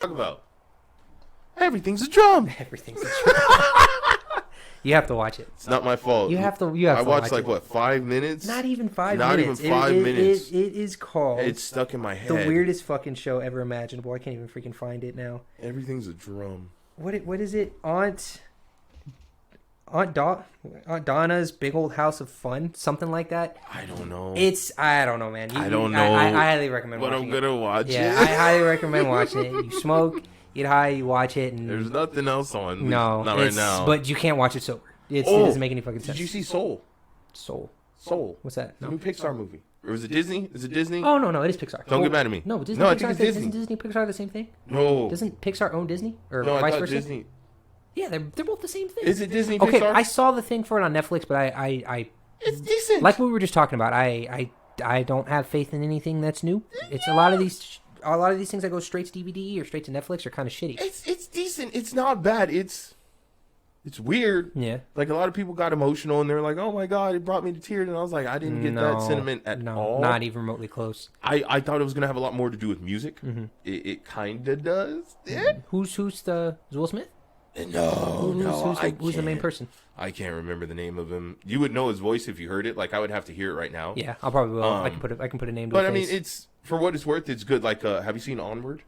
Talk about everything's a drum. Everything's a drum. You have to watch it. It's not my fault. You have to. I watched like what 5 minutes? Not even 5 Not minutes. even 5 minutes. It is called. It's stuck in my head. The weirdest fucking show ever imaginable. I can't even freaking find it now. Everything's a drum. What is it? Aunt Donna's Big Old House of Fun, something like that. I don't know. I don't know, man. I don't know. I highly recommend but watching I'm gonna watch it. Yeah, I highly recommend watching it. You smoke, get high, you watch it, and There's nothing else on. no, not right now. But you can't watch it sober. It doesn't make any fucking sense. Did you see Soul? Soul. What's that? The new Pixar movie. Or is it Disney? Is it Disney? Oh no, it is Pixar. Don't get mad at me. No, Disney. No, I Pixar, think it's Disney. Isn't Disney Pixar the same thing? No. Doesn't Pixar own Disney or No, I vice thought versa? Disney. Yeah, they're both the same thing. Is it Disney Okay, Pixar? I saw the thing for it on Netflix, but I It's decent. like what we were just talking about. I don't have faith in anything that's new. It's a lot of these things that go straight to DVD or straight to Netflix are kind of shitty. It's decent. It's not bad. It's weird. Yeah. Like a lot of people got emotional and they're like, "Oh my god, it brought me to tears." And I was like, I didn't get that sentiment at all. Not even remotely close. I thought it was gonna have a lot more to do with music. Mm-hmm. It kind of does. Yeah. Who's the Will Smith? Who's the main person? I can't remember the name of him. You would know his voice if you heard it. Like I would have to hear it right now. Yeah, I'll probably will. I can put a name to But the I mean, face. it's for what it's worth. It's good. Like, have you seen Onward?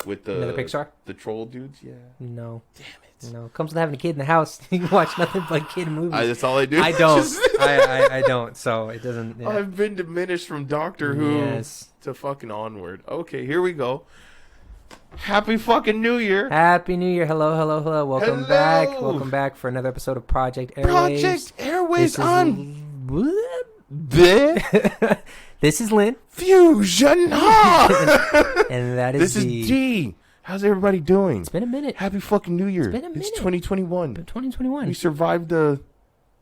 With the Another Pixar? The troll dudes. Yeah. No. Damn it. No, comes with having a kid in the house. You watch nothing but kid movies. That's all I do. I don't. I don't. So it doesn't. Yeah. I've been diminished from Doctor Who to fucking Onward. Okay, here we go. Happy fucking New Year. Happy New Year. Hello. Welcome back. Welcome back for another episode of Project Airwaves. Project Airwaves on. This is Lynn. Fusion. And that is This is D. How's everybody doing? It's been a minute. Happy fucking New Year. It's been a minute. It's 2021. 2021. We survived the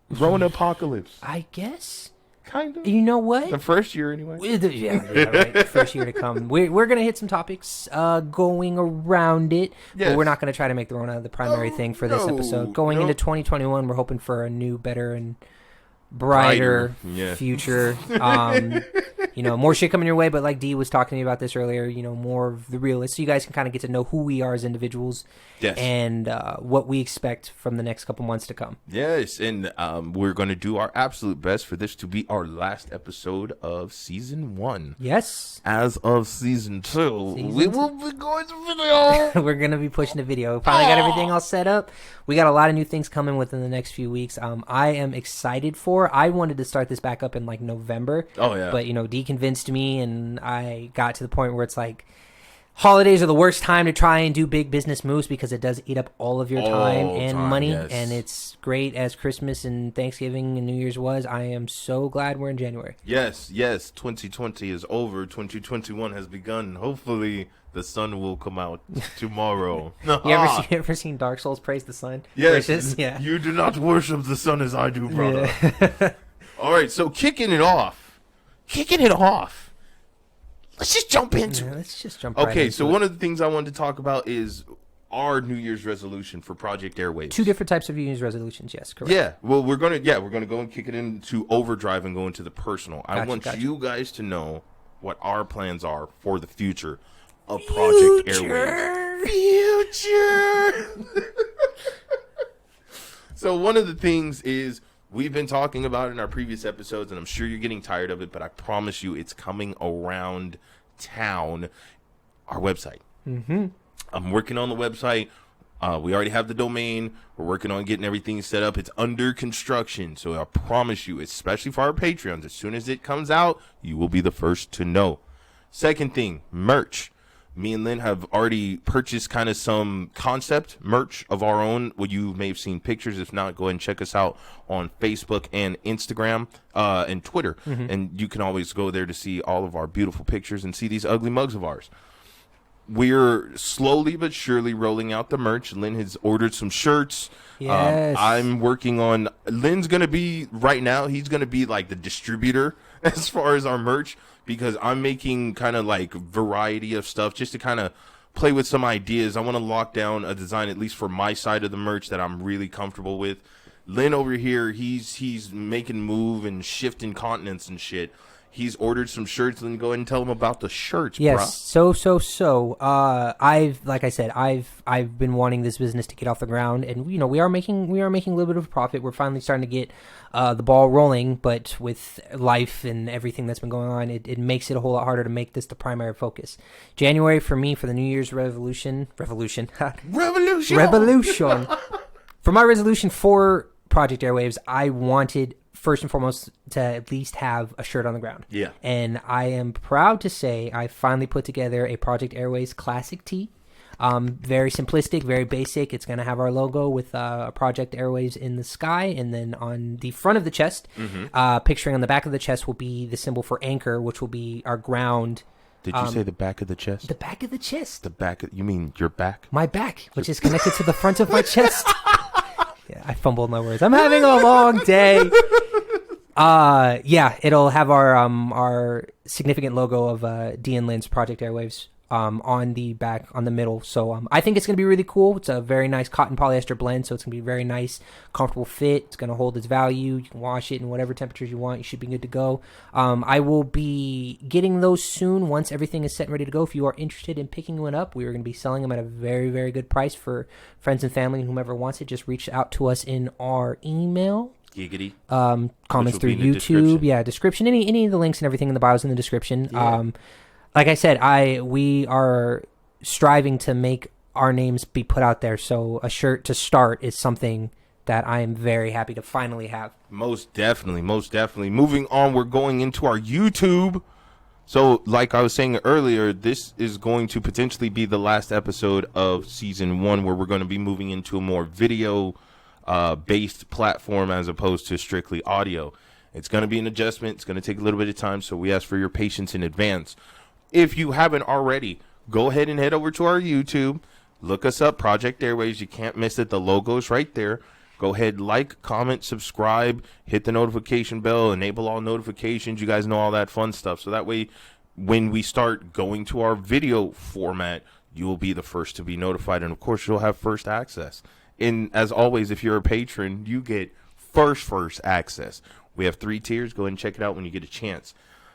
Rona apocalypse. I guess. Kind of. You know what? The first year, anyway. Yeah, right. First year to come. We're going to hit some topics going around it. Yes. But we're not going to try to make the Rona the primary thing for this episode. Going into 2021, we're hoping for a new, better, and brighter future. More shit coming your way, but like Dee was talking to me about this earlier, more of the realist, so you guys can kind of get to know who we are as individuals. Yes. And what we expect from the next couple months to come. Yes, and we're going to do our absolute best for this to be our last episode of Season 1. Yes. As of Season 2, we will be going to video. We're going to be pushing the video. Finally got everything all set up. We got a lot of new things coming within the next few weeks. I am excited for. I wanted to start this back up in like November. Oh, yeah. But, Dee convinced me, and I got to the point where it's like, holidays are the worst time to try and do big business moves because it does eat up all of your time and money. Yes. And it's great as Christmas and Thanksgiving and New Year's was. I am so glad we're in January. Yes. 2020 is over. 2021 has begun. Hopefully, the sun will come out tomorrow. You ever seen Dark Souls praise the sun? Yes. Yeah. You do not worship the sun as I do, brother. Yeah. All right, so kicking it off. Let's just jump into it. Let's just jump Okay, right so into it. one of the things I wanted to talk about is our New Year's resolution for Project Airwaves. Two different types of New Year's resolutions, yes, correct. Yeah, well, we're gonna go and kick it into overdrive and go into the personal. I want you guys to know what our plans are for the future of Project Airwaves. Future. So one of the things is we've been talking about it in our previous episodes, and I'm sure you're getting tired of it, but I promise you it's coming around town. Our website. Mm-hmm. I'm working on the website. We already have the domain. We're working on getting everything set up. It's under construction. So I promise you, especially for our Patreons, as soon as it comes out, you will be the first to know. Second thing, merch. Me and Lynn have already purchased kind of some concept merch of our own. Well, you may have seen pictures. If not, go ahead and check us out on Facebook and Instagram and Twitter. Mm-hmm. And you can always go there to see all of our beautiful pictures and see these ugly mugs of ours. We're slowly but surely rolling out the merch. Lynn has ordered some shirts. Yes. I'm working on... Lynn's going to be... Right now, he's going to be like the distributor as far as our merch, because I'm making kind of like variety of stuff just to kind of play with some ideas. I want to lock down a design, at least for my side of the merch, that I'm really comfortable with. Lynn over here, he's making move and shifting continents and shit. he's ordered some shirts. And go ahead and tell him about the shirts, yes. bro. Like I said, I've been wanting this business to get off the ground, and we are making a little bit of a profit. We're finally starting to get the ball rolling, but with life and everything that's been going on, it makes it a whole lot harder to make this the primary focus. January for me, for the New Year's revolution. For my resolution for Project Airwaves, I wanted first and foremost to at least have a shirt on the ground. Yeah. And I am proud to say I finally put together a Project Airwaves classic tee. Very simplistic, very basic. It's going to have our logo with Project Airwaves in the sky. And then on the front of the chest, picturing on the back of the chest will be the symbol for anchor, which will be our ground. Did you say the back of the chest? The back of the chest. You mean your back? My back, which is connected to the front of my chest. Yeah, I fumbled my words. I'm having a long day. It'll have our significant logo of D and Lynn's Project Airwaves on the back, on the middle. So I think it's going to be really cool. It's a very nice cotton polyester blend, so it's going to be a very nice, comfortable fit. It's going to hold its value. You can wash it in whatever temperatures you want. You should be good to go. I will be getting those soon once everything is set and ready to go. If you are interested in picking one up, we are going to be selling them at a very, very good price for friends and family and whomever wants it. Just reach out to us in our email. Giggity. Comments through YouTube. Description. Any of the links and everything in the bios in the description. Yeah. Like I said, we are striving to make our names be put out there. So a shirt to start is something that I am very happy to finally have. Most definitely. Moving on, we're going into our YouTube. So like I was saying earlier, this is going to potentially be the last episode of season 1, where we're going to be moving into a more video based platform as opposed to strictly audio. It's going to be an adjustment. It's going to take a little bit of time, so we ask for your patience in advance. If you haven't already, go ahead and head over to our YouTube. Look us up, Project Airwaves. You can't miss it. The logo's right there. Go ahead, like, comment, subscribe, hit the notification bell, enable all notifications. You guys know all that fun stuff. So that way, when we start going to our video format, you will be the first to be notified. And, of course, you'll have first access. And, as always, if you're a patron, you get first access. We have 3 tiers. Go ahead and check it out when you get a chance.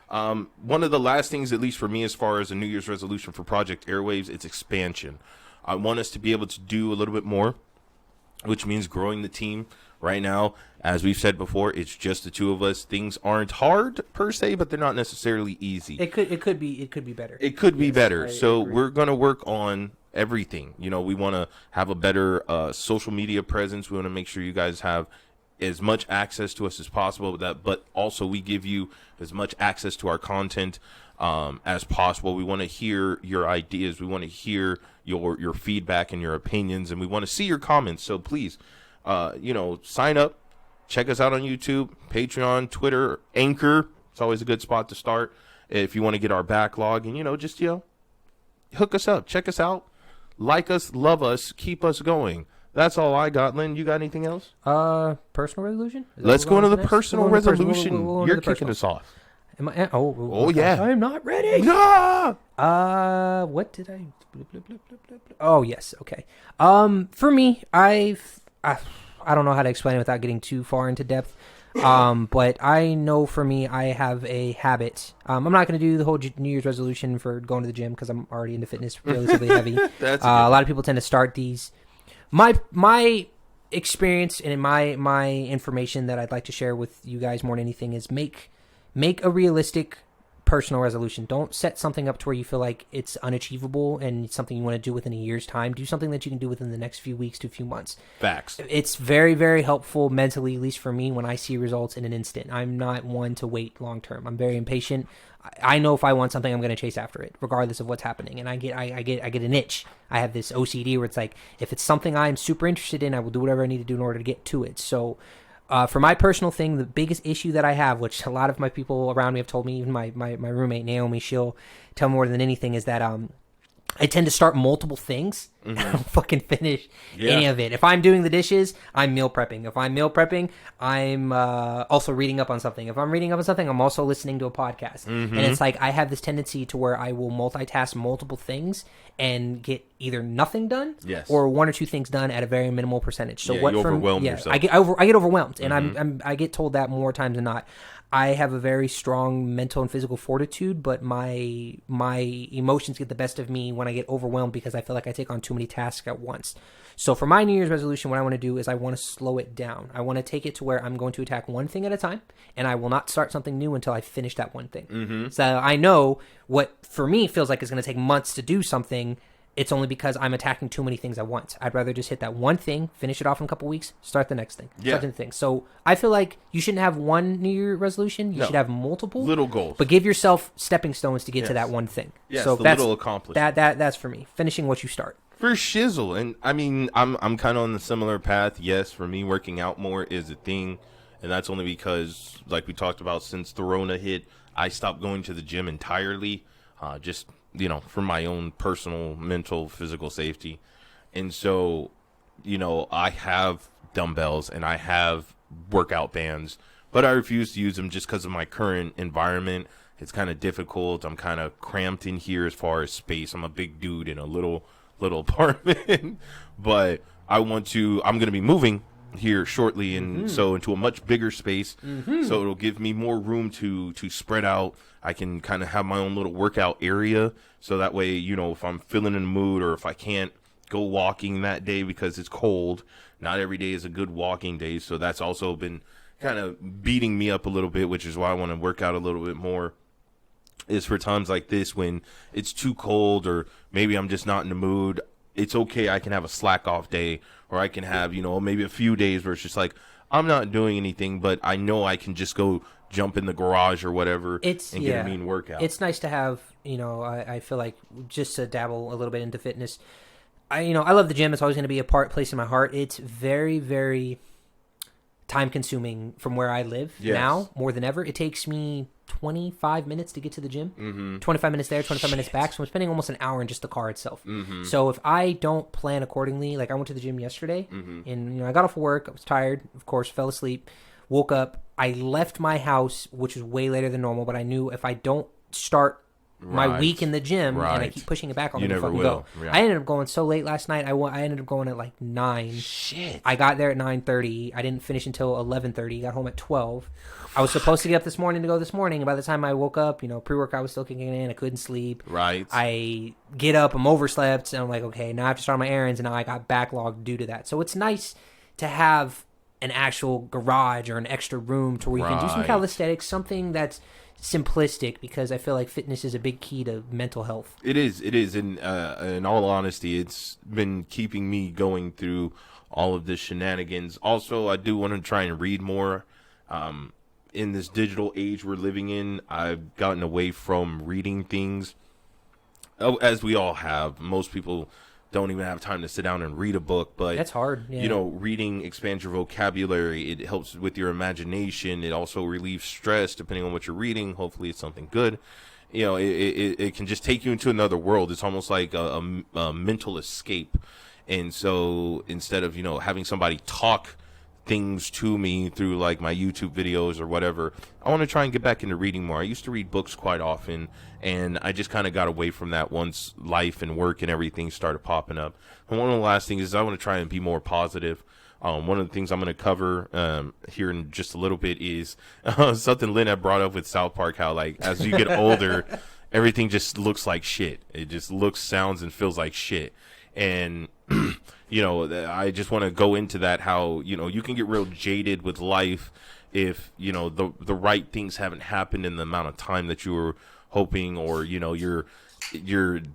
One of the last things, at least for me, as far as a New Year's resolution for Project Airwaves, it's expansion. I want us to be able to do a little bit more, which means growing the team. Right now, as we've said before, it's just the 2 of us. Things aren't hard per se, but they're not necessarily easy. It could be better. It could be better. So we're going to work on everything. We want to have a better social media presence. We want to make sure you guys have as much access to us as possible with that, but also we give you as much access to our content as possible. We want to hear your ideas. We want to hear your feedback and your opinions, and we want to see your comments. So please, sign up, check us out on YouTube, Patreon, Twitter, Anchor. It's always a good spot to start if you want to get our backlog, and just hook us up, check us out, like us, love us, keep us going. That's all I got. Lynn, you got anything else? Personal resolution? Let's go into the personal resolution. You're kicking us off. Am I? Oh, yeah. I'm not ready. No! What did I? Oh, yes. Okay. For me, I don't know how to explain it without getting too far into depth. But I know for me, I have a habit. I'm not going to do the whole New Year's resolution for going to the gym because I'm already into fitness relatively heavy. A lot of people tend to start these. My experience and my information that I'd like to share with you guys more than anything is make a realistic personal resolution. Don't set something up to where you feel like it's unachievable and it's something you want to do within a year's time. Do something that you can do within the next few weeks to a few months. Facts. It's very, very helpful mentally, at least for me, when I see results in an instant. I'm not one to wait long term. I'm very impatient. I know if I want something, I'm going to chase after it, regardless of what's happening. And I get an itch. I have this OCD where it's like, if it's something I'm super interested in, I will do whatever I need to do in order to get to it. So, for my personal thing, the biggest issue that I have, which a lot of my people around me have told me, even my roommate Naomi, she'll tell me more than anything, is that I tend to start multiple things I don't fucking finish any of it. If I'm doing the dishes, I'm meal prepping. If I'm meal prepping, I'm also reading up on something. If I'm reading up on something, I'm also listening to a podcast. And it's like I have this tendency to where I will multitask multiple things and get either nothing done or one or two things done at a very minimal percentage. So you overwhelm yourself. I get overwhelmed, and I get told that more times than not. I have a very strong mental and physical fortitude, but my emotions get the best of me when I get overwhelmed because I feel like I take on too many tasks at once. So for my New Year's resolution, what I want to do is I want to slow it down. I want to take it to where I'm going to attack one thing at a time, and I will not start something new until I finish that one thing. So I know what for me feels like it's going to take months to do something. It's only because I'm attacking too many things at once. I'd rather just hit that one thing, finish it off in a couple weeks, start the next thing. Start the thing. So I feel like you shouldn't have one New Year resolution. You should have multiple little goals, but give yourself stepping stones to get to that one thing. So the little accomplishment. That's for me. Finishing what you start. For shizzle, and I mean, I'm kind of on the similar path. Yes, for me, working out more is a thing, and that's only because, like we talked about, since the Rona hit, I stopped going to the gym entirely. Just for my own personal, mental, physical safety. And so, I have dumbbells and I have workout bands, but I refuse to use them just because of my current environment. It's kind of difficult. I'm kind of cramped in here as far as space. I'm a big dude in a little apartment, but I'm going to be moving here shortly, and so into a much bigger space, so it'll give me more room to spread out. I can kind of have my own little workout area, so that way, if I'm feeling in the mood or if I can't go walking that day because it's cold, not every day is a good walking day, so that's also been kind of beating me up a little bit, which is why I want to work out a little bit more, is for times like this when it's too cold or maybe I'm just not in the mood. It's okay. I can have a slack off day, or I can have, maybe a few days where it's just like, I'm not doing anything, but I know I can just go jump in the garage or whatever and get a mean workout. It's nice to have, I feel like just to dabble a little bit into fitness. I love the gym. It's always going to be a place in my heart. It's very, very time consuming from where I live now more than ever. It takes me 25 minutes to get to the gym, 25 minutes there, 25 minutes back. So I'm spending almost an hour in just the car itself. So if I don't plan accordingly, like I went to the gym yesterday and, I got off of work. I was tired, of course, fell asleep, woke up. I left my house, which was way later than normal, but I knew if I don't start my week in the gym and I keep pushing it back, I'll never fucking go. Yeah. I ended up going so late last night. I ended up going at like 9. Shit. I got there at 9:30. I didn't finish until 11:30. Got home at 12. I was supposed to get up this morning to go this morning, and by the time I woke up, pre-workout was still kicking in. I couldn't sleep. Right. I get up, I'm overslept, and I'm like, okay, now I have to start my errands, and now I got backlogged due to that. So it's nice to have an actual garage or an extra room to where you can do some calisthenics, something that's simplistic, because I feel like fitness is a big key to mental health. It is. And in all honesty, it's been keeping me going through all of this shenanigans. Also, I do want to try and read more. In this digital age we're living in, I've gotten away from reading things, as we all have. Most people don't even have time to sit down and read a book, but that's hard. Yeah. Reading expands your vocabulary. It helps with your imagination. It also relieves stress, depending on what you're reading. Hopefully it's something good. It can just take you into another world. It's almost like a mental escape. And so instead of, having somebody talk things to me through like my YouTube videos or whatever, I want to try and get back into reading more. I used to read books quite often, and I just kind of got away from that once life and work and everything started popping up. And one of the last things is I want to try and be more positive. One of the things I'm going to cover here in just a little bit is something Lynn had brought up with South Park, how like as you get older, everything just looks like shit. It just looks, sounds, and feels like shit. And I just want to go into that, how, you can get real jaded with life if, the right things haven't happened in the amount of time that you were hoping, or, you're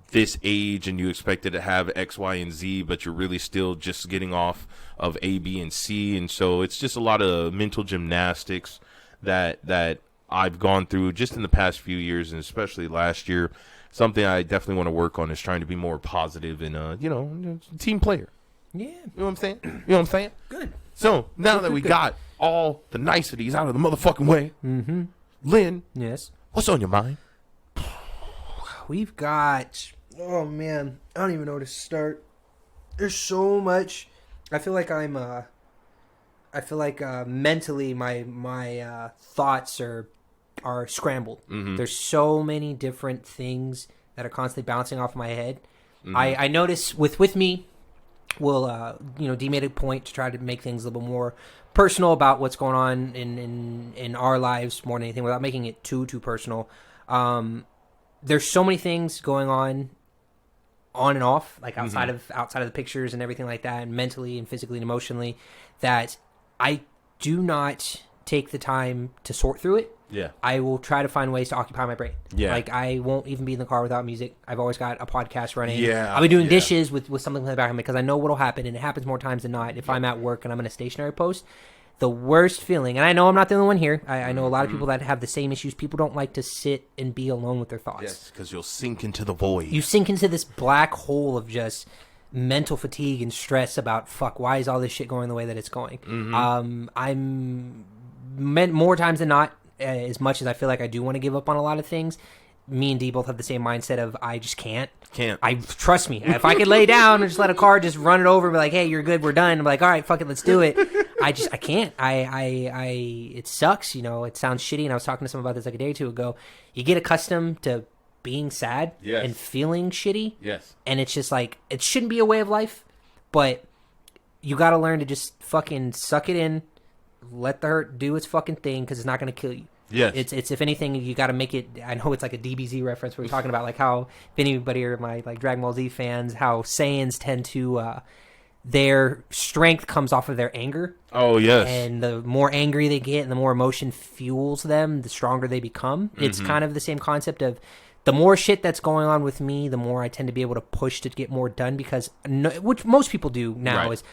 this age and you expected to have X, Y, and Z, but you're really still just getting off of A, B, and C. And so it's just a lot of mental gymnastics that I've gone through just in the past few years, and especially last year. Something I definitely want to work on is trying to be more positive and, team player. Yeah. You know what I'm saying? You know what I'm saying? Good. So now that we got all the niceties out of the motherfucking way, Lynn. Yes. What's on your mind? We've got, oh man, I don't even know where to start. there's so much. I feel like mentally my thoughts are scrambled. Mm-hmm. There's so many different things that are constantly bouncing off my head. Mm-hmm. I notice with me, we'll D made a point to try to make things a little more personal about what's going on in our lives more than anything, without making it too personal. There's so many things going on and off, like outside Mm-hmm. of the pictures and everything like that, and mentally and physically and emotionally, that I do not take the time to sort through it. Yeah. I will try to find ways to occupy my brain. Yeah. Like, I won't even be in the car without music. I've always got a podcast running. Yeah. I'll be doing dishes with something in the background, because I know what'll happen, and it happens more times than not. If I'm at work and I'm in a stationary post, the worst feeling, and I know I'm not the only one here. I know a lot of people that have the same issues. People don't like to sit and be alone with their thoughts. Yes, because you'll sink into the void. You sink into this black hole of just mental fatigue and stress about, fuck, why is all this shit going the way that it's going? I'm more times than not, as much as I feel like I do want to give up on a lot of things, me and D both have the same mindset of, I just can't. Trust me, if I could lay down and just let a car just run it over and be like, hey, you're good, we're done, I'm like, all right, fuck it, let's do it. I can't. It sucks, it sounds shitty, and I was talking to someone about this like a day or two ago. You get accustomed to being sad and feeling shitty. Yes. And it's just like, it shouldn't be a way of life, but you got to learn to just fucking suck it in, let the hurt do its fucking thing, because it's not going to kill you. Yes. It's if anything, you got to make it. I know it's like a DBZ reference. We're talking about like how, if anybody are my like Dragon Ball Z fans, how Saiyans tend to their strength comes off of their anger. Oh yes. And the more angry they get, and the more emotion fuels them, the stronger they become. It's kind of the same concept of, the more shit that's going on with me, the more I tend to be able to push to get more done, because which most people do now is,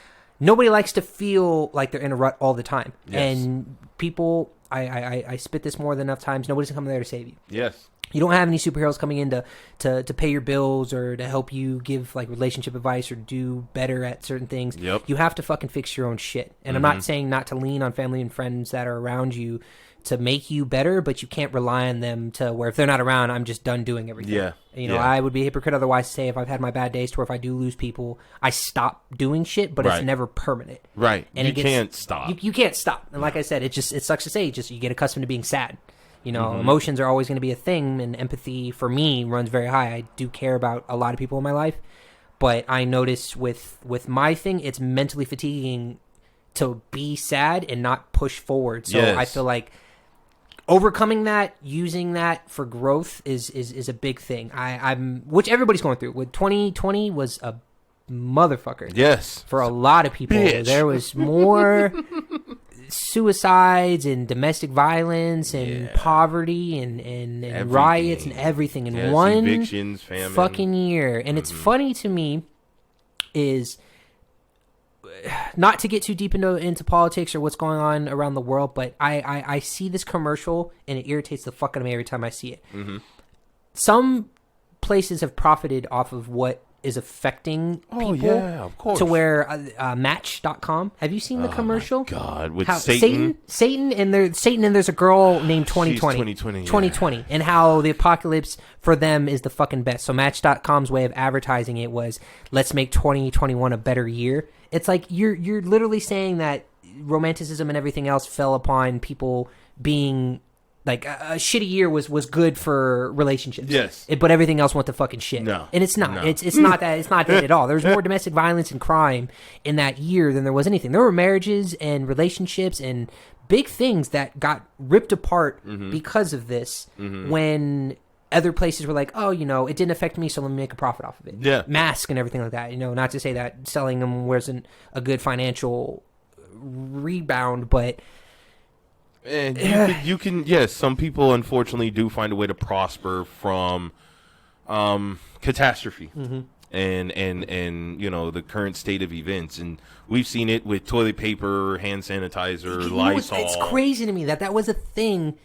nobody likes to feel like they're in a rut all the time. Yes. And people, I spit this more than enough times, nobody's coming there to save you. Yes. You don't have any superheroes coming in to pay your bills, or to help you give like relationship advice, or do better at certain things. Yep. You have to fucking fix your own shit. And I'm not saying not to lean on family and friends that are around you to make you better, but you can't rely on them to where, if they're not around, I'm just done doing everything. Yeah. I would be a hypocrite otherwise to say, if I've had my bad days, to where if I do lose people, I stop doing shit, but it's never permanent. Right. And you can't stop. You can't stop. And like I said, it sucks to say, you get accustomed to being sad. Emotions are always going to be a thing, and empathy for me runs very high. I do care about a lot of people in my life, but I notice with my thing, it's mentally fatiguing to be sad and not push forward. So I feel like overcoming that, using that for growth is a big thing. Which everybody's going through. With 2020 was a motherfucker. Yes. For a lot of people. Bitch. There was more suicides and domestic violence and poverty and riots and everything in one evictions, famine. fucking year. And it's funny to me is, not to get too deep into politics or what's going on around the world, but I see this commercial and it irritates the fuck out of me every time I see it. Some places have profited off of what is affecting people. Yeah, of course. To where Match.com. Have you seen the commercial? My God, with How, Satan, and there's a girl named 2020. She's 2020. 2020, and how the apocalypse for them is the fucking best. So Match.com's way of advertising it was, let's make 2021 a better year. It's like you're literally saying that romanticism and everything else fell upon people being like, a shitty year was good for relationships. Yes. But everything else went to fucking shit. No. And it's not. No. It's not that. It's not that at all. There was more domestic violence and crime in that year than there was anything. There were marriages and relationships and big things that got ripped apart because of this, when other places were like, oh, it didn't affect me, so let me make a profit off of it. Yeah. Mask and everything like that. Not to say that selling them wasn't a good financial rebound, but... And you can, some people unfortunately do find a way to prosper from catastrophe and the current state of events. And we've seen it with toilet paper, hand sanitizer, Lysol. It's crazy to me that was a thing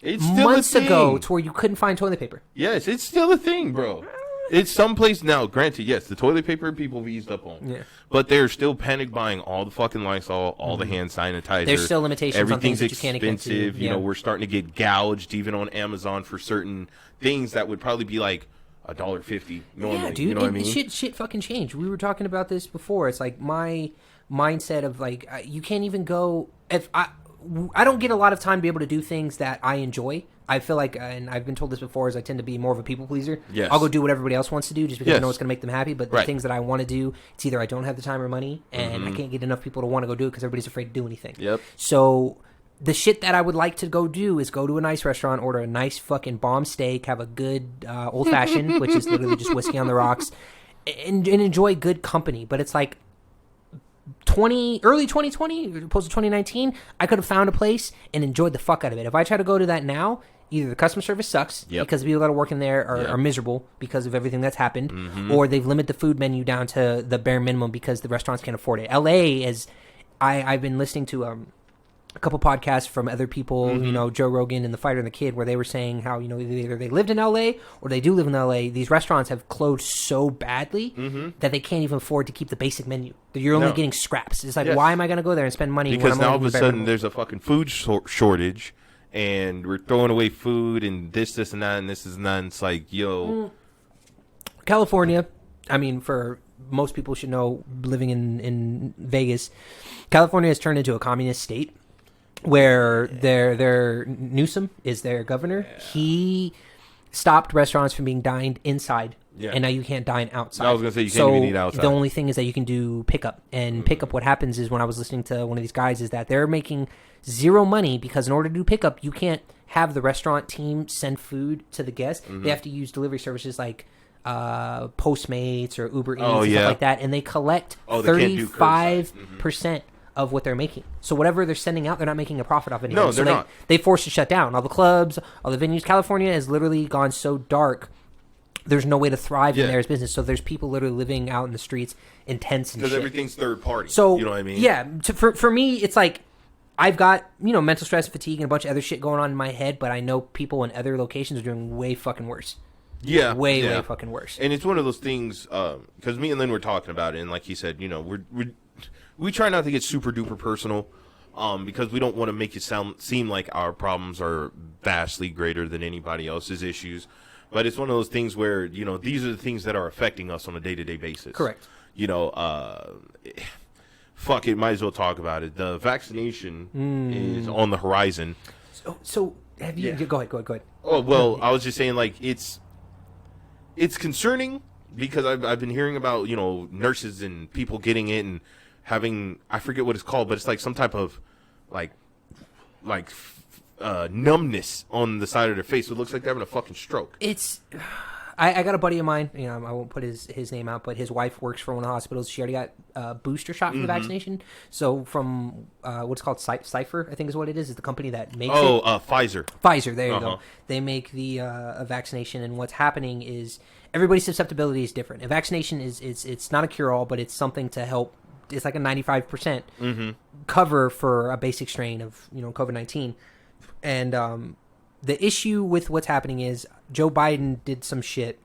months ago, to where you couldn't find toilet paper. Yes, it's still a thing, bro. It's someplace now. Granted, yes, the toilet paper people have eased up on. Yeah. But they're still panic buying all the fucking Lysol, all the hand sanitizer. There's still limitations on things Everything's that you can't get into. expensive. We're starting to get gouged even on Amazon for certain things that would probably be like $1.50 normally. Yeah, dude. You know what I mean? Shit fucking changed. We were talking about this before. It's like my mindset of like you can't even go if I don't get a lot of time to be able to do things that I enjoy. I feel like, and I've been told this before, is I tend to be more of a people pleaser. Yes. I'll go do what everybody else wants to do just because I know it's going to make them happy. But the things that I want to do, it's either I don't have the time or money, and I can't get enough people to want to go do it because everybody's afraid to do anything. Yep. So the shit that I would like to go do is go to a nice restaurant, order a nice fucking bomb steak, have a good old fashioned, which is literally just whiskey on the rocks, and enjoy good company. But it's like early 2020 opposed to 2019, I could have found a place and enjoyed the fuck out of it. If I try to go to that now, either the customer service sucks because the people that are working there are miserable because of everything that's happened, or they've limited the food menu down to the bare minimum because the restaurants can't afford it. LA is, I've been listening to a couple podcasts from other people, you know, Joe Rogan and The Fighter and the Kid, where they were saying how, you know, either they lived in LA or they do live in LA. These restaurants have closed so badly that they can't even afford to keep the basic menu. You're only getting scraps. It's like, why am I going to go there and spend money? Because when now all of a sudden there's a fucking food shortage, and we're throwing away food and this and that and this and that. And it's like, yo. California, I mean, for most people should know, living in Vegas, California has turned into a communist state. Where their Newsom is their governor. He stopped restaurants from being dined inside, and now you can't dine outside. I was gonna say you can't even eat outside. The only thing is that you can do pickup, and pickup. What happens is when I was listening to one of these guys, is that they're making zero money because in order to do pickup, you can't have the restaurant team send food to the guests. They have to use delivery services like Postmates or Uber Eats and stuff like that, and they collect 35% of what they're making. So whatever they're sending out, they're not making a profit off anything. No, they're not. They forced to shut down all the clubs, all the venues. California has literally gone so dark. There's no way to thrive in there as business. So there's people literally living out in the streets in tents and shit. Because everything's third party. So you know what I mean? Yeah. For me, it's like I've got, you know, mental stress and fatigue and a bunch of other shit going on in my head, but I know people in other locations are doing way fucking worse. Yeah. Way fucking worse. And it's one of those things, because me and Lynn were talking about it, and like he said, you know, we try not to get super duper personal, because we don't want to make it seem like our problems are vastly greater than anybody else's issues. But it's one of those things where, you know, these are the things that are affecting us on a day-to-day basis. Correct. You know, fuck it, might as well talk about it. The vaccination is on the horizon. So have you? Go ahead. Oh well, I was just saying, like, it's concerning because I've been hearing about, you know, nurses and people getting it and having, I forget what it's called, but it's like some type of like numbness on the side of their face. So it looks like they're having a fucking stroke. It's, I got a buddy of mine, you know, I won't put his name out, but his wife works for one of the hospitals. She already got a booster shot for the vaccination. So from what's called Cypher, I think is what it is the company that makes it. Pfizer. Pfizer, there you go. They make the a vaccination, and what's happening is everybody's susceptibility is different. A vaccination it's not a cure-all, but it's something to help. It's like a 95% cover for a basic strain of, you know, COVID-19. And the issue with what's happening is Joe Biden did some shit.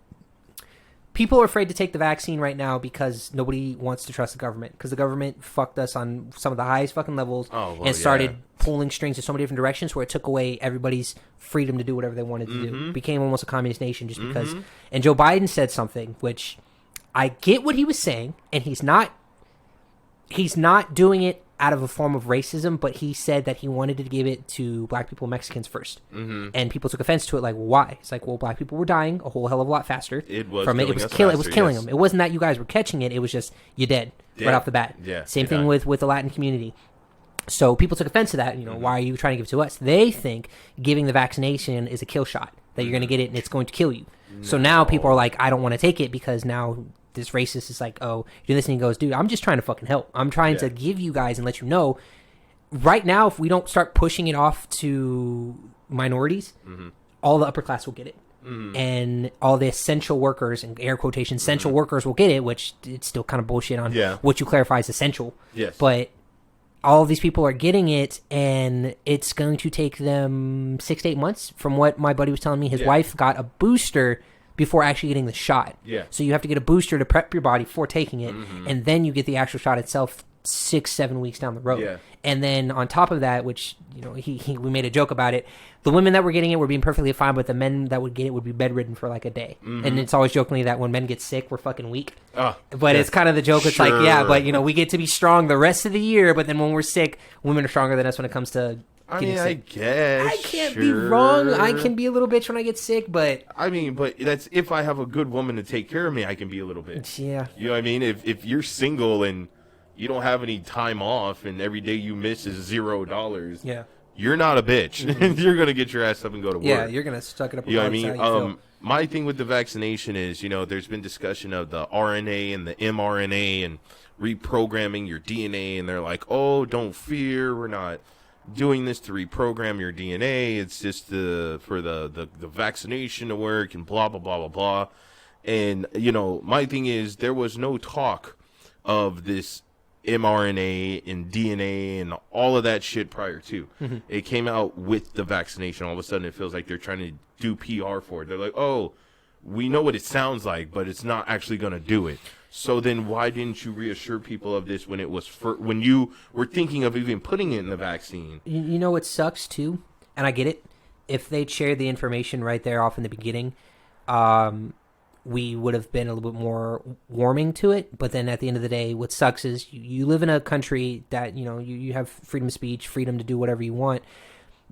People are afraid to take the vaccine right now because nobody wants to trust the government. Because the government fucked us on some of the highest fucking levels and started pulling strings in so many different directions where it took away everybody's freedom to do whatever they wanted to do. It became almost a communist nation just because. And Joe Biden said something, which I get what he was saying, and he's not doing it out of a form of racism, but he said that he wanted to give it to black people and Mexicans first. And people took offense to it, like, why? It's like, well, black people were dying a whole hell of a lot faster. It was killing them. It wasn't that you guys were catching it. It was just, you're dead right off the bat. Same thing with the Latin community. So people took offense to that. You know, why are you trying to give it to us? They think giving the vaccination is a kill shot, that you're going to get it and it's going to kill you. So now people are like, I don't want to take it because now this racist is like, oh, you're this, and he goes, dude, I'm just trying to fucking help. I'm trying to give you guys and let you know. Right now, if we don't start pushing it off to minorities, all the upper class will get it. And all the essential workers, and air quotation, essential workers will get it, which it's still kind of bullshit on what you clarify as essential. Yes. But all of these people are getting it, and it's going to take them 6 to 8 months. From what my buddy was telling me, his wife got a booster before actually getting the shot. So you have to get a booster to prep your body for taking it, and then you get the actual shot itself 6-7 weeks down the road. Yeah. And then on top of that, which, you know, we made a joke about it, the women that were getting it were being perfectly fine, but the men that would get it would be bedridden for like a day. Mm-hmm. And it's always jokingly that when men get sick, we're fucking weak. But it's kind of the joke. It's like, yeah, but, you know, we get to be strong the rest of the year, but then when we're sick, women are stronger than us when it comes to getting sick. I guess. I can't be wrong. I can be a little bitch when I get sick, but... but that's if I have a good woman to take care of me, I can be a little bitch. Yeah. You know what I mean? If you're single and you don't have any time off and every day you miss is $0, yeah, you're not a bitch. Mm-hmm. You're going to get your ass up and go to work. Yeah, you're going to suck it up. You know what I mean? My thing with the vaccination is, you know, there's been discussion of the RNA and the mRNA and reprogramming your DNA, and they're like, oh, don't fear, we're not doing this to reprogram your DNA. It's just for the vaccination to work and blah, blah, blah, blah, blah. And, you know, my thing is there was no talk of this mRNA and DNA and all of that shit prior to. Mm-hmm. It came out with the vaccination. All of a sudden it feels like they're trying to do PR for it. They're like, oh, we know what it sounds like, but it's not actually going to do it. So then why didn't you reassure people of this when it was when you were thinking of even putting it in the vaccine? You know what sucks too, and I get it. If they'd shared the information right there off in the beginning, we would have been a little bit more warming to it. But then at the end of the day, what sucks is you live in a country that, you know, you have freedom of speech, freedom to do whatever you want.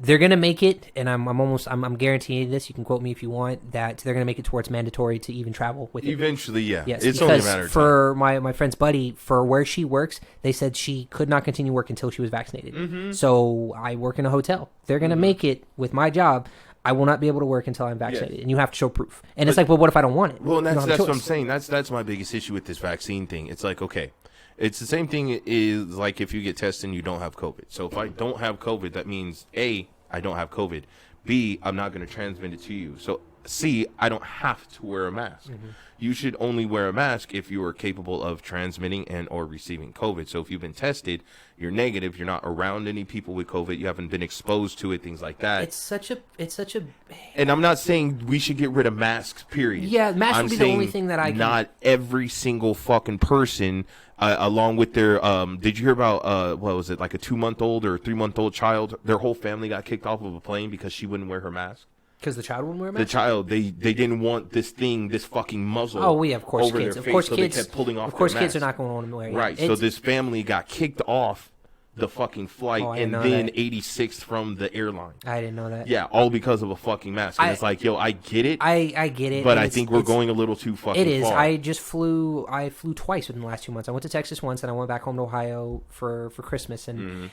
They're going to make it, and I'm guaranteeing this, you can quote me if you want, that they're going to make it towards mandatory to even travel with it. Eventually, yeah. Yes, it's only a matter of time. For my friend's buddy, for where she works, they said she could not continue work until she was vaccinated. Mm-hmm. So I work in a hotel. They're going to make it with my job. I will not be able to work until I'm vaccinated, and you have to show proof. And it's like, well, what if I don't want it? Well, and that's what I'm saying. That's my biggest issue with this vaccine thing. It's like, okay, it's the same thing is like if you get tested and you don't have COVID. So if I don't have COVID, that means A, I don't have COVID. B, I'm not going to transmit it to you. So C, I don't have to wear a mask. Mm-hmm. You should only wear a mask if you are capable of transmitting and or receiving COVID. So if you've been tested, you're negative, you're not around any people with COVID, you haven't been exposed to it, things like that. It's such a And I'm not saying we should get rid of masks, period. Yeah, masks would be the only thing that I can... Not every single fucking person, along with their, did you hear about, what was it, like a 2-month-old or a 3-month-old child? Their whole family got kicked off of a plane because she wouldn't wear her mask. Because the child wouldn't wear a mask? The child, they didn't want this fucking muzzle. Oh, yeah, of course, over kids. Their Of face, course, so kids. They kept pulling off of course, their kids mask. are not going to want to wear it. Right. So this family got kicked off the fucking flight and then 86th from the airline. I didn't know that. Yeah, all because of a fucking mask. And it's like, yo, I get it. I get it. But I think we're going a little too fucking far. It is. I flew twice within the last 2 months. I went to Texas once, and I went back home to Ohio for Christmas, and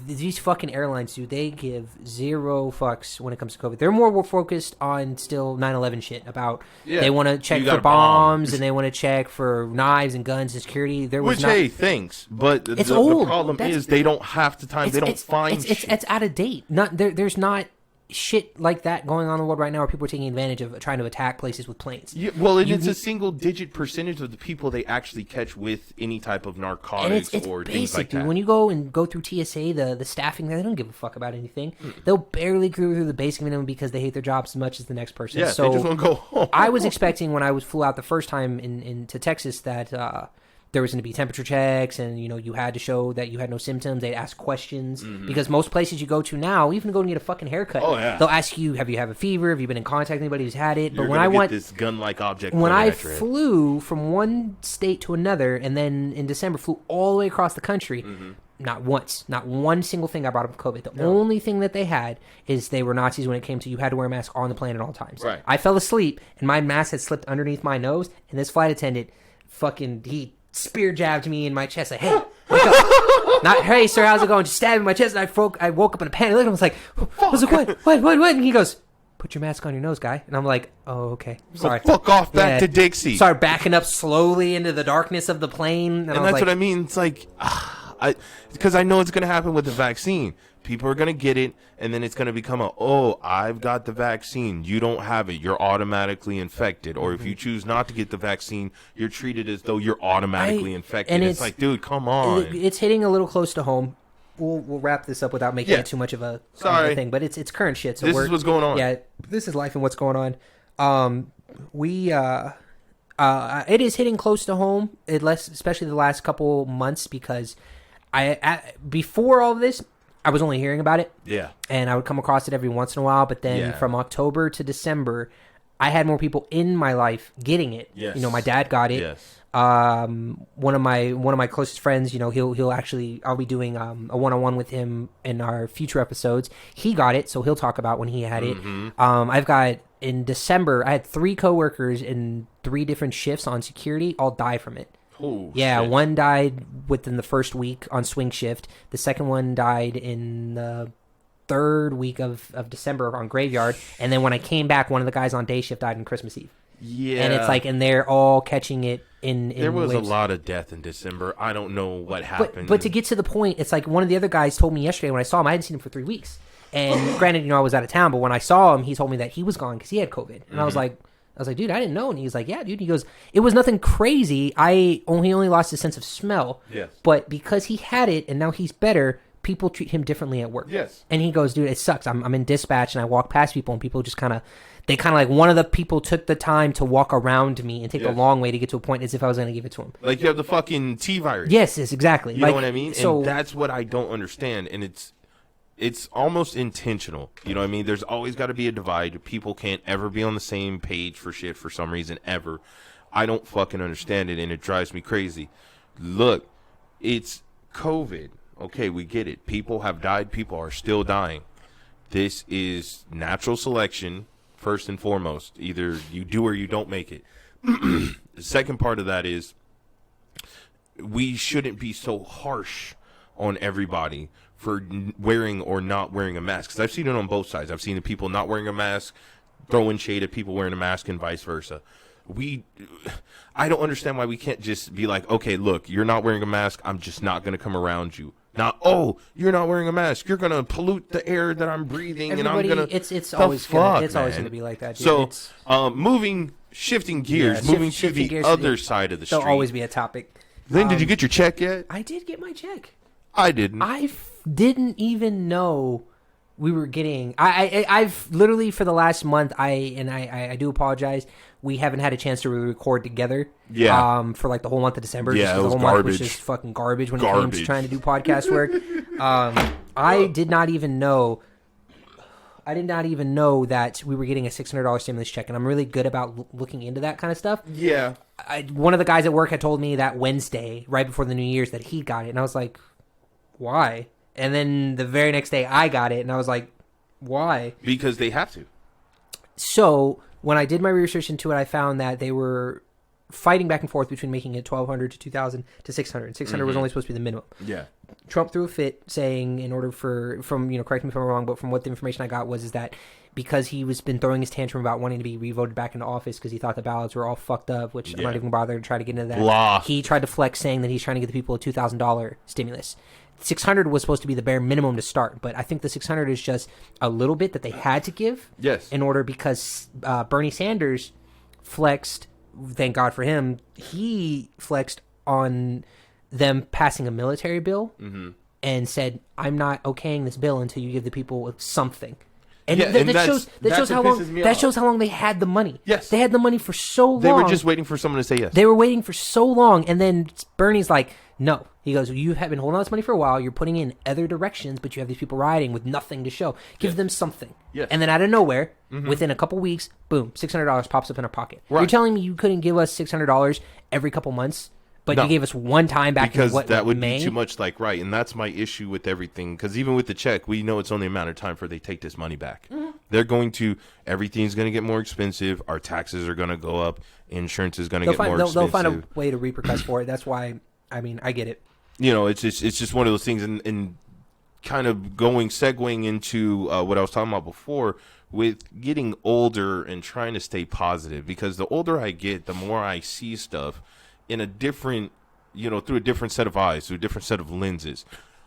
these fucking airlines, dude, they give zero fucks when it comes to COVID. They're more focused on still 9/11 shit about they want to check for bombs and they want to check for knives and guns and security. Hey, thanks, but the problem is they don't have the time. They don't find shit. It's out of date. There's not shit like that going on in the world right now where people are taking advantage of trying to attack places with planes. Yeah, well, it's a single-digit percentage of the people they actually catch with any type of narcotics or basic, things like that. When you go through TSA, the staffing there, they don't give a fuck about anything. They'll barely go through the basic minimum because they hate their jobs as much as the next person. Yeah, so they just want to go home. I was expecting when I flew out the first time into Texas that there was going to be temperature checks, and you had to show that you had no symptoms. They'd ask questions because most places you go to now, even go and get a fucking haircut, they'll ask you, have you had a fever? Have you been in contact with anybody who's had it? But when I went this gun-like object, when I flew from one state to another, and then in December flew all the way across the country. Not one single thing I brought up with COVID. The only thing that they had is they were Nazis when it came to you had to wear a mask on the plane at all times. Right. I fell asleep and my mask had slipped underneath my nose, and this flight attendant he spear jabbed me in my chest. Like, hey, wake up. Not, hey, sir, how's it going? Just stabbed me in my chest. And I woke up in a panic. I looked at him, I was like, I was like, what? And he goes, put your mask on your nose, guy. And I'm like, oh, okay. Sorry. Well, fuck off back to Dixie. Started backing up slowly into the darkness of the plane. And that's what I mean. It's like, because I know it's going to happen with the vaccine. People are going to get it, and then it's going to become I've got the vaccine. You don't have it. You're automatically infected. Or if you choose not to get the vaccine, you're treated as though you're automatically infected. And it's like, dude, come on. It's hitting a little close to home. We'll wrap this up without making it too much of a thing. But it's current shit. So this is what's going on. Yeah, this is life and what's going on. It is hitting close to home, especially the last couple months, because before all of this, I was only hearing about it. Yeah. And I would come across it every once in a while. But then from October to December, I had more people in my life getting it. Yes. You know, my dad got it. Yes. One of my closest friends, you know, he'll actually, I'll be doing a one-on-one with him in our future episodes. He got it, so he'll talk about when he had it. I've got, in December, I had 3 coworkers in 3 different shifts on security all die from it. Oh, yeah, shit. One died within the first week on swing shift. The second one died in the 3rd week of December on graveyard. And then when I came back, one of the guys on day shift died on Christmas Eve. Yeah. And it's like, and they're all catching it in there was waves. a lot of death in December. I don't know what happened. But to get to the point, it's like one of the other guys told me yesterday when I saw him, I hadn't seen him for 3 weeks. And granted, you know, I was out of town, but when I saw him, he told me that he was gone because he had COVID. And I was like, dude, I didn't know. And he's like, yeah, dude. He goes, it was nothing crazy. He only lost his sense of smell. Yes. But because he had it and now he's better, people treat him differently at work. Yes. And he goes, dude, it sucks. I'm in dispatch and I walk past people and people just they like, one of the people took the time to walk around me and take the long way to get to a point as if I was going to give it to him. Like you have the fucking T virus. Yes, exactly. You know what I mean? So, and that's what I don't understand. And it's almost intentional. You know what I mean? There's always got to be a divide. People can't ever be on the same page for shit for some reason ever. I don't fucking understand it, and it drives me crazy. Look, it's COVID. Okay, we get it. People have died. People are still dying. This is natural selection, first and foremost. Either you do or you don't make it. The second part of that is we shouldn't be so harsh on everybody for wearing or not wearing a mask. Because I've seen it on both sides. I've seen the people not wearing a mask throwing shade at people wearing a mask and vice versa. I don't understand why we can't just be like, okay, look, you're not wearing a mask. I'm just not going to come around you. Not, oh, you're not wearing a mask. You're going to pollute the air that I'm breathing. Everybody, and I'm going to... It's always going to be like that, dude. So, shifting gears, moving to the other side of the street. There'll always be a topic. Lynn, did you get your check yet? I did get my check. I didn't. I didn't even know we were getting... I've literally, for the last month, I do apologize, we haven't had a chance to record together. Yeah. For like the whole month of December. Yeah, the it was whole garbage. month was just fucking garbage when it came to trying to do podcast work. I did not even know that we were getting a $600 stimulus check, and I'm really good about looking into that kind of stuff. Yeah. One of the guys at work had told me that Wednesday, right before the New Year's, that he got it, and I was like, why? And then the very next day I got it, and I was like, why? Because they have to. So when I did my research into it, I found that they were fighting back and forth between making it $1,200 to $2,000 to $600. $600 was only supposed to be the minimum. Yeah. Trump threw a fit saying, in order from correct me if I'm wrong, but from what the information I got is that because he was been throwing his tantrum about wanting to be re-voted back into office because he thought the ballots were all fucked up, which I'm not even bothering to try to get into that. Blah. He tried to flex saying that he's trying to get the people a $2,000 stimulus. $600 was supposed to be the bare minimum to start, but I think the $600 is just a little bit that they had to give. Yes. In order, because Bernie Sanders flexed, thank God for him, he flexed on them passing a military bill and said, I'm not okaying this bill until you give the people something. And, that shows how long they had the money. Yes. They had the money for so long. They were just waiting for someone to say yes. They were waiting for so long, and then Bernie's like, no. He goes, you have been holding on this money for a while. You're putting in other directions, but you have these people rioting with nothing to show. Give them something. Yes. And then out of nowhere, within a couple weeks, boom, $600 pops up in our pocket. Right. You're telling me you couldn't give us $600 every couple months, but you gave us one time back in because that would be too much. Like, right, and that's my issue with everything. Because even with the check, we know it's only a matter of time before they take this money back. They're going to, everything's going to get more expensive. Our taxes are going to go up. Insurance is going to get more expensive. They'll find a way to repercuss for it. That's why, I get it. You know, it's just one of those things, and kind of segueing into what I was talking about before with getting older and trying to stay positive. Because the older I get, the more I see stuff in a different, through a different set of eyes, through a different set of lenses.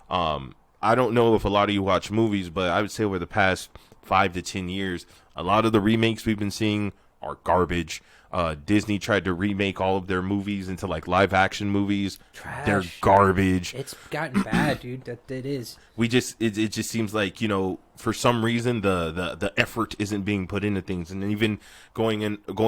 I don't know if a lot of you watch movies, but I would say over the past 5 to 10 years, a lot of the remakes we've been seeing are garbage. Disney tried to remake all of their movies into like live action movies. Trash. They're garbage. It's gotten bad, dude. That it is. It just seems like, for some reason the effort isn't being put into things. And even going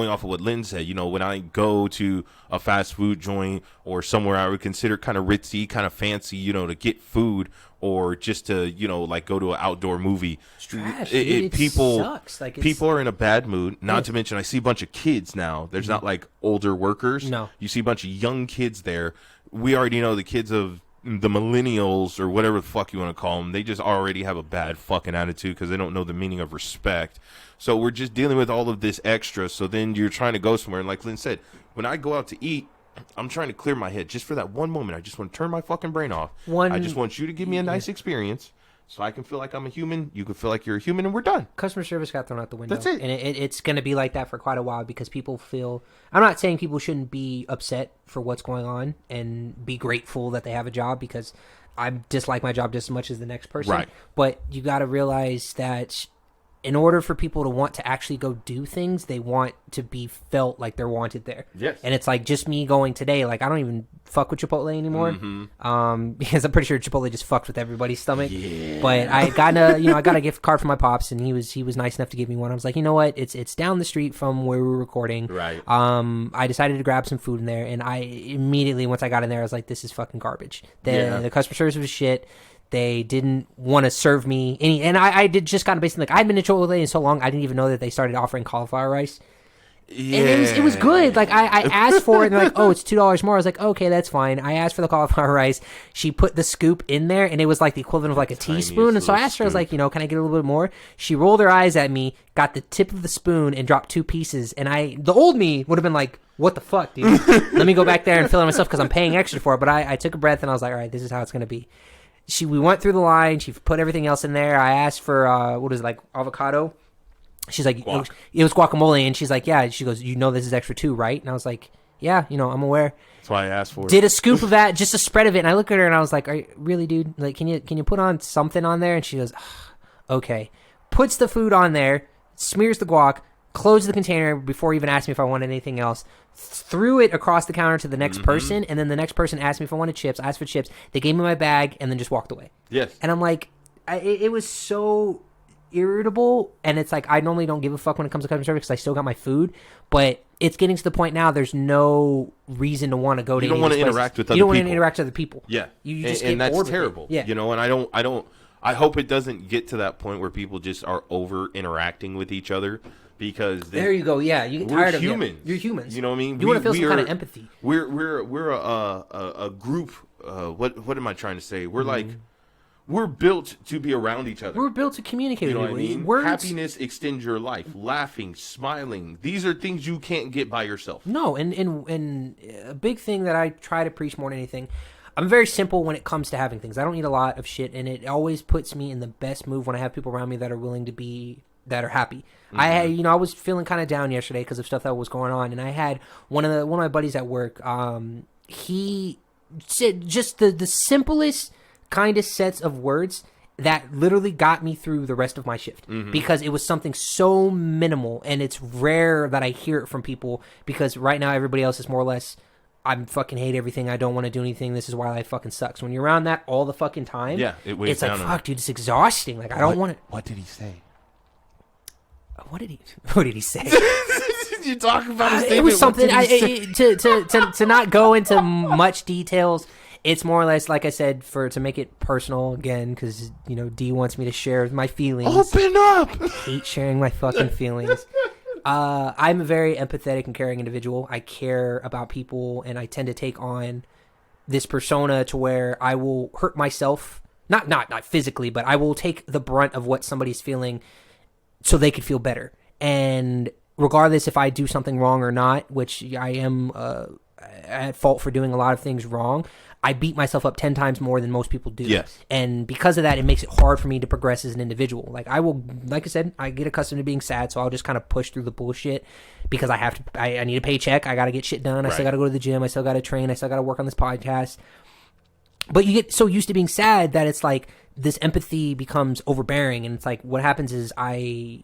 off of what Lynn said, when I go to a fast food joint or somewhere I would consider kind of ritzy, kind of fancy, to get food, or just to like go to an outdoor movie, it's trash. People sucks. Like, people are in a bad mood. Not to mention, I see a bunch of kids now. There's not like older workers. No, you see a bunch of young kids there. We already know the kids of the millennials, or whatever the fuck you want to call them, they just already have a bad fucking attitude because they don't know the meaning of respect. So we're just dealing with all of this extra. So then you're trying to go somewhere, and like Lynn said, when I go out to eat, I'm trying to clear my head just for that one moment. I just want to turn my fucking brain off. I just want you to give me a nice experience so I can feel like I'm a human. You can feel like you're a human, and we're done. Customer service got thrown out the window. That's it. And it's going to be like that for quite a while because people feel... I'm not saying people shouldn't be upset for what's going on and be grateful that they have a job, because I dislike my job just as much as the next person. Right. But you got to realize that in order for people to want to actually go do things, they want to be felt like they're wanted there. Yes. And it's like just me going today, like I don't even fuck with Chipotle anymore. Because I'm pretty sure Chipotle just fucked with everybody's stomach. Yeah. But I got a gift card from my pops, and he was nice enough to give me one. I was like, you know what? It's down the street from where we were recording. Right. I decided to grab some food in there, and I immediately, once I got in there, I was like, this is fucking garbage. The customer service was shit. They didn't want to serve me any, and I did just kind of basically like, I'd been to Chipotle in so long, I didn't even know that they started offering cauliflower rice. Yeah. And it was good. Like I asked for it, and they're like, oh, it's $2 more. I was like, okay, that's fine. I asked for the cauliflower rice. She put the scoop in there, and it was like the equivalent of like a teaspoon. And so I asked her, I was like, can I get a little bit more? She rolled her eyes at me, got the tip of the spoon, and dropped 2 pieces. And the old me would have been like, what the fuck, dude? Let me go back there and fill it myself because I'm paying extra for it. But I took a breath, and I was like, all right, this is how it's gonna be. We went through the line. She put everything else in there. I asked for avocado. She's like, it was guacamole, and she's like, yeah. She goes, this is extra too, right? And I was like, yeah, I'm aware. That's why I asked for it. Did a scoop of that, just a spread of it, and I looked at her and I was like, are you, really, dude? Like, can you put on something on there? And she goes, okay. Puts the food on there, smears the guac, closed the container before even asking me if I wanted anything else, threw it across the counter to the next person, and then the next person asked me if I wanted chips. I asked for chips. They gave me my bag and then just walked away. Yes. And I'm like, it was so irritable, and it's like I normally don't give a fuck when it comes to customer service because I still got my food, but it's getting to the point now there's no reason to want to go to. You don't want to interact with other people. You don't want to interact with other people. Yeah, you just and get that's bored terrible. Yeah, and I don't. I hope it doesn't get to that point where people just are over interacting with each other, because there you go. Yeah, you get tired of humans. You're humans. You know what I mean? You want to feel some kind of empathy. We're a group. What am I trying to say? We're like. We're built to be around each other. We're built to communicate. You know with what I mean? Words... Happiness extends your life. Laughing, smiling. These are things you can't get by yourself. No, and a big thing that I try to preach more than anything, I'm very simple when it comes to having things. I don't need a lot of shit, and it always puts me in the best mood when I have people around me that are willing to be, that are happy. Mm-hmm. I was feeling kind of down yesterday because of stuff that was going on, and I had one of my buddies at work. He said just the simplest kind of sets of words that literally got me through the rest of my shift, because it was something so minimal, and it's rare that I hear it from people, because right now everybody else is more or less, I fucking hate everything, I don't want to do anything, this is why life fucking sucks. When you're around that all the fucking time, it's like, fuck, dude, it's exhausting. Like, I don't want to. What did he say? What did he say? Did you talk about his statement? It was something to not go into much details. It's more or less, like I said, to make it personal again, because, D wants me to share my feelings. Open up! I hate sharing my fucking feelings. I'm a very empathetic and caring individual. I care about people, and I tend to take on this persona to where I will hurt myself. Not physically, but I will take the brunt of what somebody's feeling so they could feel better. And regardless if I do something wrong or not, which I am at fault for doing a lot of things wrong, I beat myself up 10 times more than most people do. Yes. And because of that, it makes it hard for me to progress as an individual. Like I said, I get accustomed to being sad, so I'll just kind of push through the bullshit because I have to, I need a paycheck. I got to get shit done. I still got to go to the gym. I still got to train. I still got to work on this podcast. But you get so used to being sad that it's like this empathy becomes overbearing. And it's like, what happens is I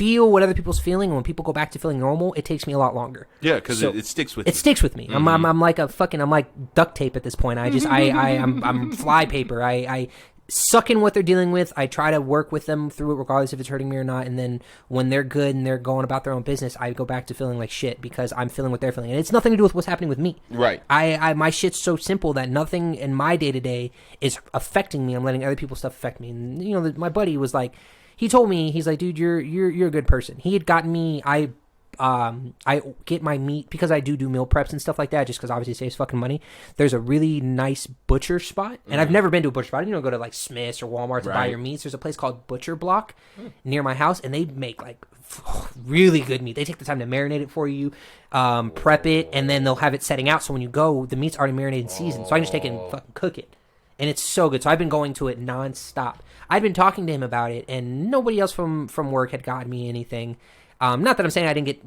feel what other people's feeling, and when people go back to feeling normal, it takes me a lot longer. Yeah, because it sticks with you. It sticks with me. I'm like I'm like duct tape at this point. I'm fly paper. I suck in what they're dealing with. I try to work with them through it, regardless if it's hurting me or not. And then when they're good and they're going about their own business, I go back to feeling like shit because I'm feeling what they're feeling, and it's nothing to do with what's happening with me. Right. My shit's so simple that nothing in my day to day is affecting me. I'm letting other people's stuff affect me. And you know, my buddy was like, he told me, he's like, dude, you're a good person. He had gotten me. I get my meat because I do meal preps and stuff like that, just because obviously it saves fucking money. There's a really nice butcher spot, and I've never been to a butcher spot. You don't go to like Smith's or Walmart to buy your meats. There's a place called Butcher Block near my house, and they make like really good meat. They take the time to marinate it for you, prep it, and then they'll have it setting out. So when you go, the meat's already marinated and seasoned. So I can just take it and fucking cook it. And it's so good. So I've been going to it nonstop. I've been talking to him about it, and nobody else from work had gotten me anything. Not that I'm saying I didn't get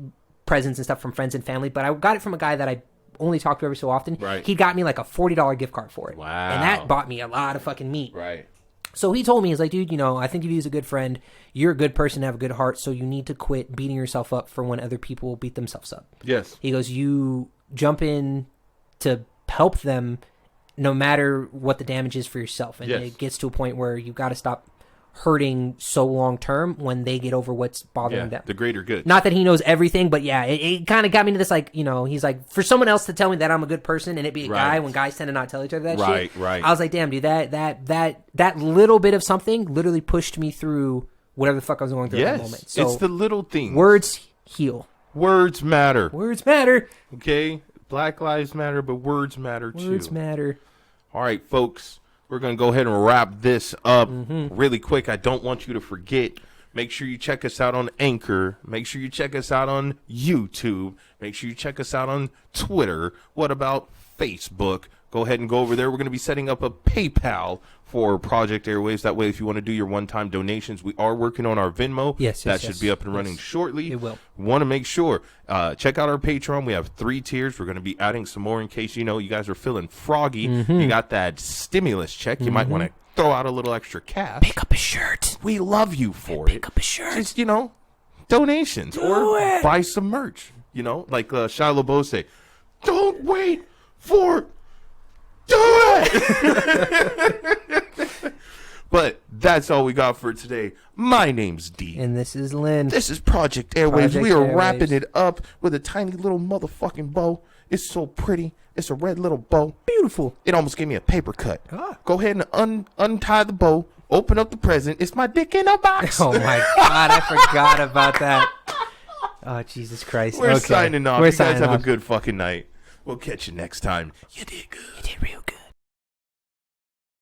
presents and stuff from friends and family, but I got it from a guy that I only talk to every so often. Right. He got me like a $40 gift card for it. Wow. And that bought me a lot of fucking meat. Right. So he told me, he's like, dude, you know, I think of you as a good friend. You're a good person, have a good heart, so you need to quit beating yourself up for when other people beat themselves up. Yes. He goes, you jump in to help them no matter what the damage is for yourself. And it gets to a point where you got to stop hurting so long term when they get over what's bothering them. The greater good. Not that he knows everything, but yeah, it kind of got me to this, like, you know, he's like, for someone else to tell me that I'm a good person and it be a guy when guys tend to not tell each other that shit. Right. I was like, damn, dude, that little bit of something literally pushed me through whatever the fuck I was going through at that moment. So it's the little things. Words heal. Words matter. Words matter. Okay? Black lives matter, but words matter too. Words matter. All right, folks. We're going to go ahead and wrap this up really quick. I don't want you to forget. Make sure you check us out on Anchor. Make sure you check us out on YouTube. Make sure you check us out on Twitter. What about Facebook? Go ahead and go over there. We're going to be setting up a PayPal for Project Airwaves. That way, if you want to do your one-time donations, we are working on our Venmo. Yes, that should be up and running shortly. It will. Want to make sure. Check out our Patreon. We have 3 tiers. We're going to be adding some more in case, you know, you guys are feeling froggy. You got that stimulus check. You might want to throw out a little extra cash. Pick up a shirt. We love you for it. Pick up a shirt. Just, you know, donations. Buy some merch. You know, like Shia LaBeouf say, don't wait for... Do it! But that's all we got for today. My name's D. And this is Lynn. This is Project Airwaves. We are wrapping it up with a tiny little motherfucking bow. It's so pretty. It's a red little bow. Beautiful. It almost gave me a paper cut. Go ahead and untie the bow. Open up the present. It's my dick in a box. Oh my God, I forgot about that. Oh, Jesus Christ. We're signing off. You guys have a good fucking night. We'll catch you next time. You did good. You did real good.